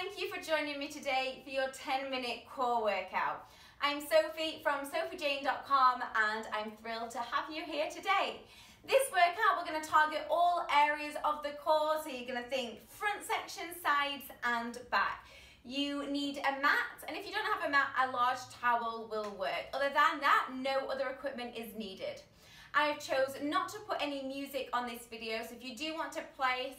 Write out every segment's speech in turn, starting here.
thank you for joining me today for your 10-minute core workout. I'm Sophie from sofiejayne.com and I'm thrilled to have you here today. This workout we're going to target all areas of the core, so you're going to think front section, sides and back. You need a mat, and if you don't have a mat, a large towel will work. Other than that, no other equipment is needed. I've chosen not to put any music on this video, so if you do want to play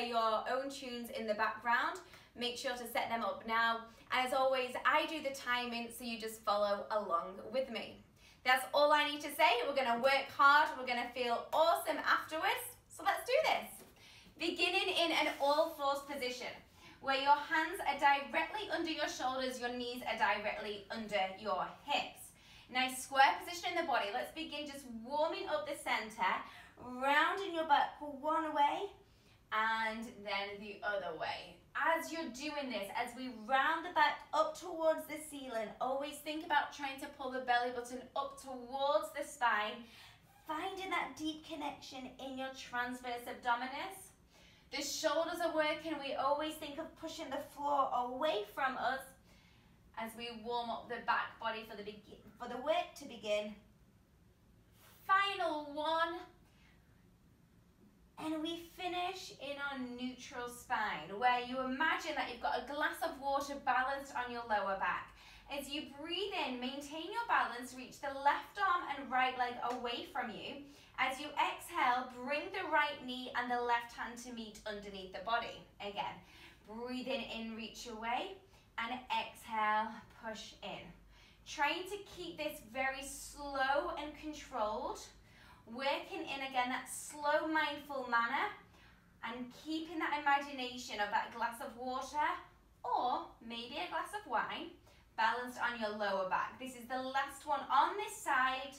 your own tunes in the background, make sure to set them up now. And as always, I do the timing, so you just follow along with me. That's all I need to say. We're going to work hard, we're going to feel awesome afterwards, so let's do this. Beginning in an all-fours position, where your hands are directly under your shoulders, your knees are directly under your hips. Nice square position in the body. Let's begin just warming up the center, rounding your back one way and then the other way. As you're doing this, as we round the back up towards the ceiling, always think about trying to pull the belly button up towards the spine, finding that deep connection in your transverse abdominis. The shoulders are working. We always think of pushing the floor away from us as we warm up the back body for the work to begin. Final one. And we finish in our neutral spine, where you imagine that you've got a glass of water balanced on your lower back. As you breathe in, maintain your balance, reach the left arm and right leg away from you. As you exhale, bring the right knee and the left hand to meet underneath the body. Again, breathing in, reach away, and exhale, push in. Trying to keep this very slow and controlled, working in again that slow, mindful manner, and keeping that imagination of that glass of water or maybe a glass of wine balanced on your lower back. This is the last one on this side.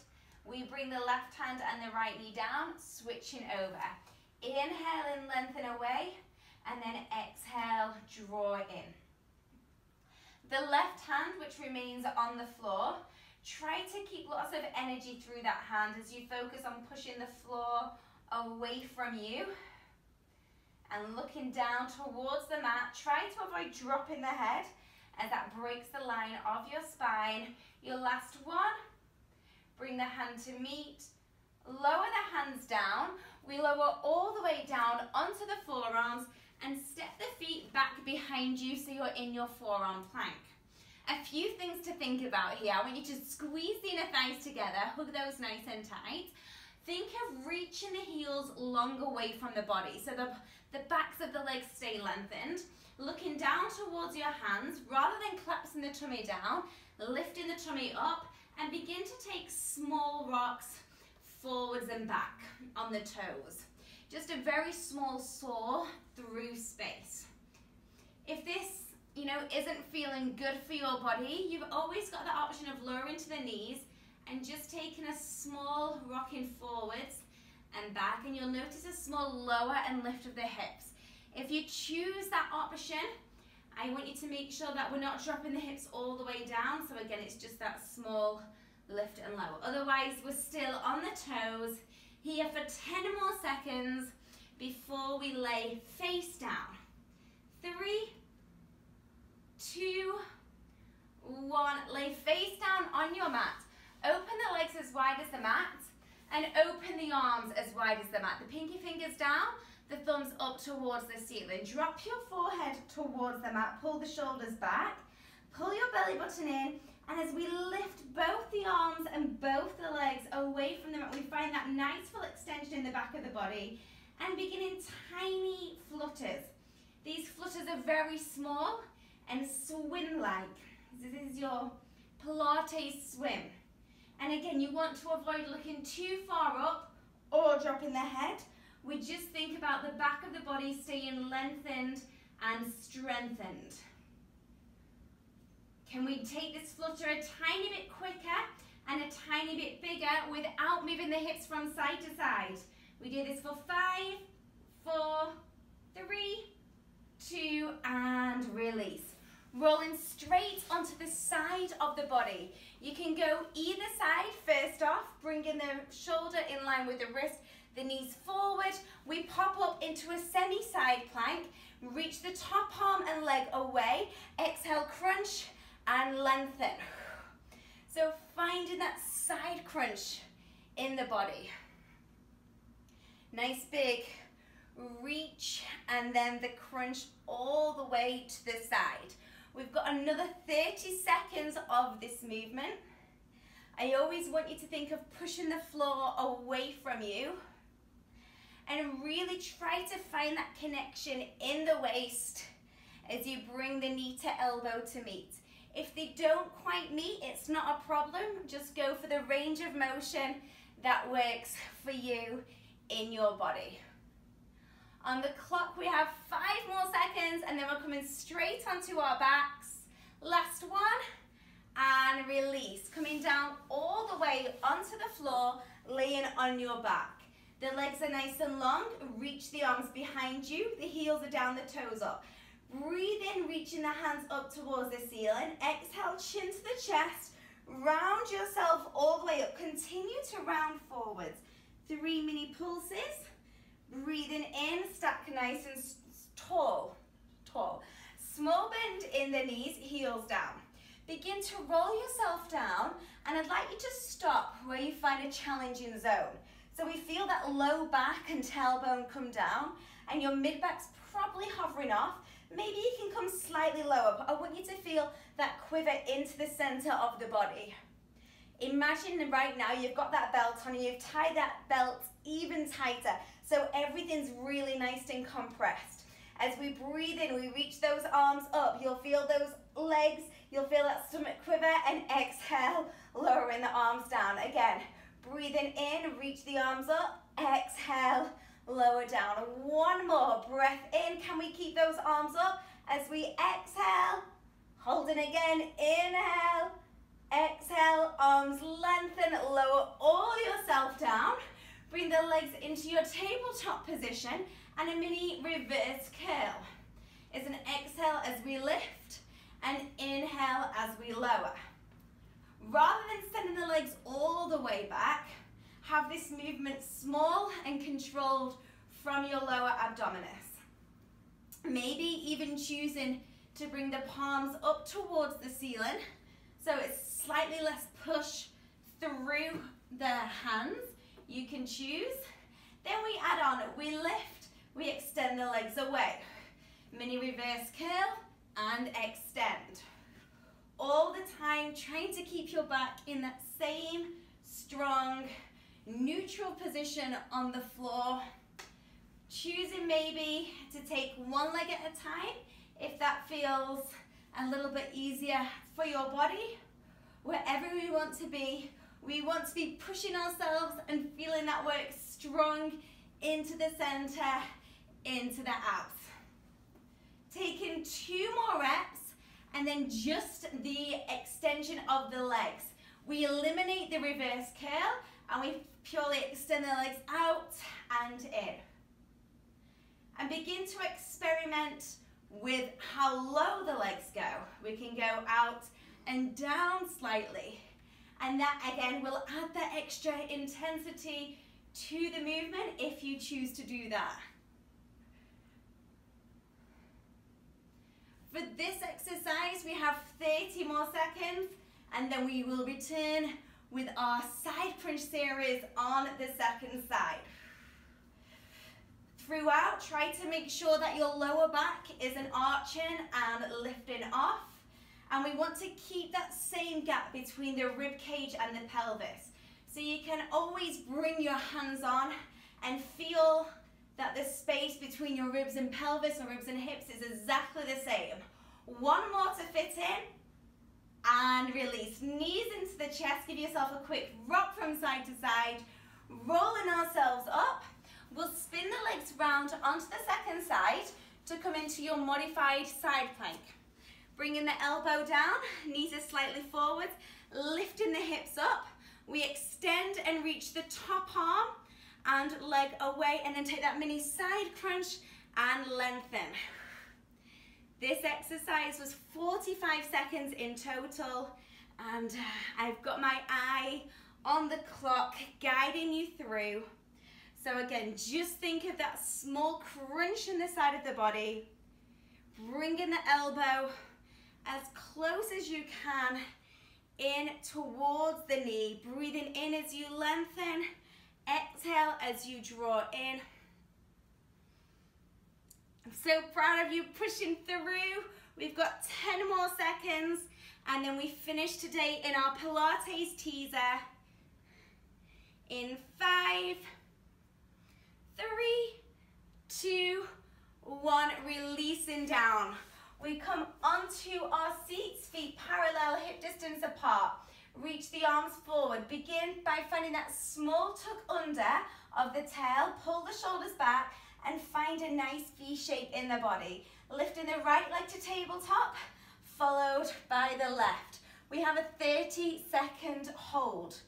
We bring the left hand and the right knee down, switching over. Inhale and lengthen away, and then exhale, draw in. The left hand, which remains on the floor, try to keep lots of energy through that hand as you focus on pushing the floor away from you and looking down towards the mat. Try to avoid dropping the head as that breaks the line of your spine. Your last one, bring the hand to meet, lower the hands down. We lower all the way down onto the forearms and step the feet back behind you so you're in your forearm plank. A few things to think about here. I want you to squeeze the inner thighs together, hug those nice and tight. Think of reaching the heels long away from the body, so the backs of the legs stay lengthened. Looking down towards your hands, rather than collapsing the tummy down, lifting the tummy up, and begin to take small rocks forwards and back on the toes. Just a very small soar through space. If this isn't feeling good for your body, you've always got the option of lowering to the knees and just taking a small rocking forwards and back, and you'll notice a small lower and lift of the hips. If you choose that option, I want you to make sure that we're not dropping the hips all the way down, so again it's just that small lift and lower. Otherwise we're still on the toes here for 10 more seconds before we lay face down. 3, 2, 1. Lay face down on your mat. Open the legs as wide as the mat and open the arms as wide as the mat. The pinky fingers down, the thumbs up towards the ceiling. Drop your forehead towards the mat, pull the shoulders back, pull your belly button in, and as we lift both the arms and both the legs away from the mat, we find that nice full extension in the back of the body and begin in tiny flutters. These flutters are very small and swim-like. This is your Pilates swim. And again, you want to avoid looking too far up or dropping the head. We just think about the back of the body staying lengthened and strengthened. Can we take this flutter a tiny bit quicker and a tiny bit bigger without moving the hips from side to side? We do this for 5, 4, 3, 2, and release. Rolling straight onto the side of the body. You can go either side. First off, bringing the shoulder in line with the wrist, the knees forward. We pop up into a semi-side plank, Reach the top arm and leg away. Exhale, crunch and lengthen. So finding that side crunch in the body. Nice big reach and then the crunch all the way to the side. We've got another 30 seconds of this movement. I always want you to think of pushing the floor away from you and really try to find that connection in the waist as you bring the knee to elbow to meet. If they don't quite meet, it's not a problem. Just go for the range of motion that works for you in your body. On the clock, we have 5 more seconds and then we're coming straight onto our backs. Last one, and release. Coming down all the way onto the floor, laying on your back. The legs are nice and long. Reach the arms behind you. The heels are down, the toes up. Breathe in, reaching the hands up towards the ceiling. Exhale, chin to the chest. Round yourself all the way up. Continue to round forwards. 3 mini pulses. Breathing in, stack nice and tall. Small bend in the knees, heels down. Begin to roll yourself down, and I'd like you to stop where you find a challenging zone. So we feel that low back and tailbone come down, and your mid-back's probably hovering off. Maybe you can come slightly lower, but I want you to feel that quiver into the center of the body. Imagine right now you've got that belt on and you've tied that belt even tighter, so everything's really nice and compressed. As we breathe in, we reach those arms up. You'll feel those legs, you'll feel that stomach quiver, and exhale, lowering the arms down. Again, breathing in, reach the arms up, exhale, lower down. One more breath in. Can we keep those arms up as we exhale? Holding again, inhale, exhale, arms lengthen, lower all yourself down. Bring the legs into your tabletop position and a mini reverse curl. It's an exhale as we lift and inhale as we lower. Rather than sending the legs all the way back, have this movement small and controlled from your lower abdominis. Maybe even choosing to bring the palms up towards the ceiling, so it's slightly less push through the hands. You can choose. Then we add on, we lift, we extend the legs away. Mini reverse curl and extend. All the time, trying to keep your back in that same strong, neutral position on the floor. Choosing maybe to take one leg at a time if that feels a little bit easier for your body. Wherever we want to be pushing ourselves and feeling that work strong into the center, into the abs. Taking 2 more reps and then just the extension of the legs. We eliminate the reverse curl and we purely extend the legs out and in. And begin to experiment with how low the legs go. We can go out and down slightly. And that again will add that extra intensity to the movement if you choose to do that. For this exercise, we have 30 more seconds, and then we will return with our side crunch series on the second side. Throughout, try to make sure that your lower back isn't arching and lifting off. And we want to keep that same gap between the rib cage and the pelvis. So you can always bring your hands on and feel that the space between your ribs and pelvis or ribs and hips is exactly the same. One more to fit in and release. Knees into the chest, give yourself a quick rock from side to side, rolling ourselves up. We'll spin the legs round onto the second side to come into your modified side plank. Bringing the elbow down, knees are slightly forward, lifting the hips up. We extend and reach the top arm and leg away, and then take that mini side crunch and lengthen. This exercise was 45 seconds in total, and I've got my eye on the clock guiding you through. So again, just think of that small crunch in the side of the body. bringing the elbow as close as you can in towards the knee. Breathing in as you lengthen. Exhale as you draw in. I'm so proud of you pushing through. We've got 10 more seconds and then we finish today in our Pilates teaser. In 5, 3, 2, 1, releasing down. We come onto our seats, feet parallel, hip distance apart. Reach the arms forward. Begin by finding that small tuck under of the tail. Pull the shoulders back and find a nice V shape in the body. Lifting the right leg to tabletop, followed by the left. We have a 30-second hold.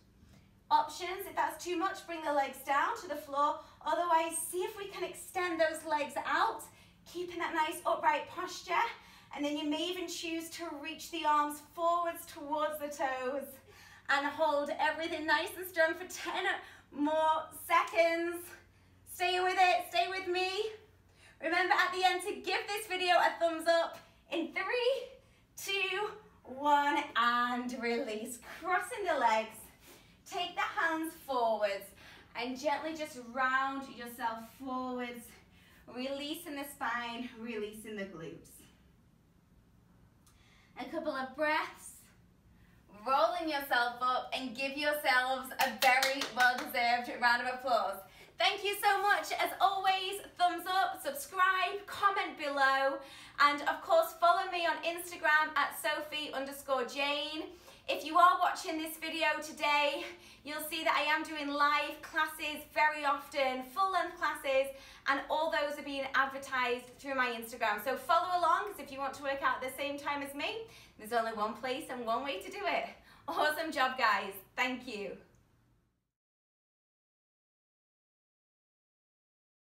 Options, if that's too much, bring the legs down to the floor. Otherwise, see if we can extend those legs out, keeping that nice upright posture. And then you may even choose to reach the arms forwards towards the toes and hold everything nice and strong for 10 more seconds. Stay with it, stay with me. Remember at the end to give this video a thumbs up in 3, 2, 1, and release. Crossing the legs, take the hands forwards and gently just round yourself forwards, releasing the spine, releasing the glutes. A couple of breaths, rolling yourself up and give yourselves a very well-deserved round of applause. Thank you so much. As always, thumbs up, subscribe, comment below, and of course follow me on Instagram at Sofie_Jayne. If you are watching this video today, you'll see that I am doing live classes very often, full-length classes, and all those are being advertised through my Instagram. So follow along, because if you want to work out at the same time as me, there's only one place and one way to do it. Awesome job, guys. Thank you.